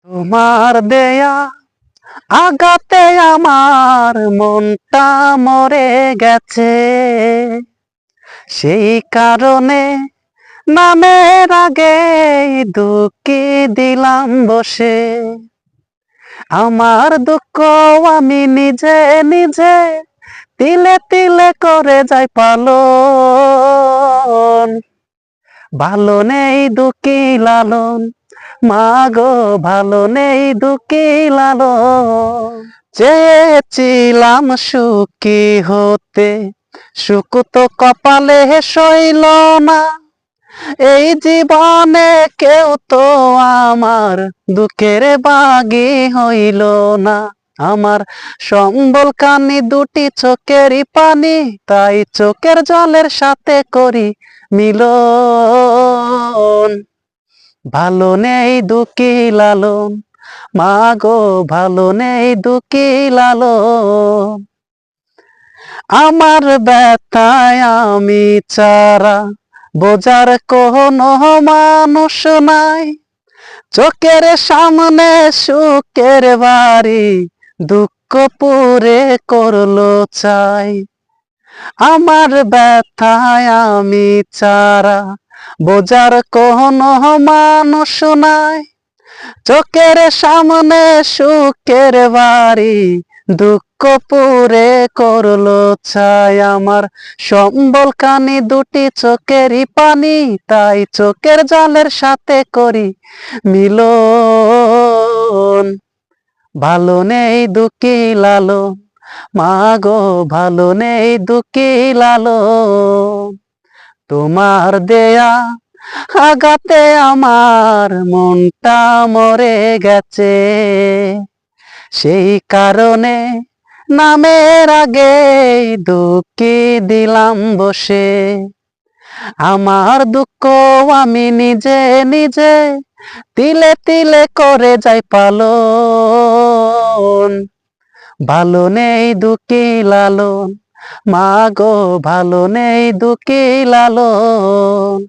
তোমার দেয়া আঘাতে আমার মনটা মরে গেছে, সেই কারণে নামের আগে দুঃখী দিলাম বসে। আমার দুঃখ আমি নিজে নিজে তিলে তিলে করে যাই পালন। ভালো নেই দুঃখী লালন, মাগো ভালো নেই দুঃখী লালন। চেয়েছিলাম সুখী হতে, সুখ তো কপালে সইল না। এই জীবনে কেউ তো আমার দুঃখের বাগী হইল না। আমার সম্বল কানি দুটি চোখেরই পানি, তাই চোখের জলের সাথে করি মিলন। ভালো নেই দুঃখী লালন, মাগো ভালো নেই দুঃখী লালন। আমার ব্যথায় আমি চারা বোঝার কোনো মানুষ নাই। চোখের সামনে সুখের বাড়ি দুঃখ পুরে করলো চাই। আমার ব্যথায় আমি চারা বোঝার কোনো মানুষ নাই। চোখের সামনে সুখের বাড়ি দুঃখ পুরে করলো ছাই। আমার সম্বল কানি দুটি চোখেরই পানি, তাই চোখের জলের সাথে করি মিলন। ভালো নেই দুঃখী লালন, মাগো ভালো নেই দুঃখী লালন। তোমার দেয়া আঘাতে আমার মনটা মরে গেছে, সেই কারণে নামের আগে দুঃখী দিলাম বসে। আমার দুঃখ আমি নিজে নিজে তিলে তিলে করে যাই পালন। ভালো নেই দুঃখী লালন, মাগো ভালো নেই দুঃখী লালন।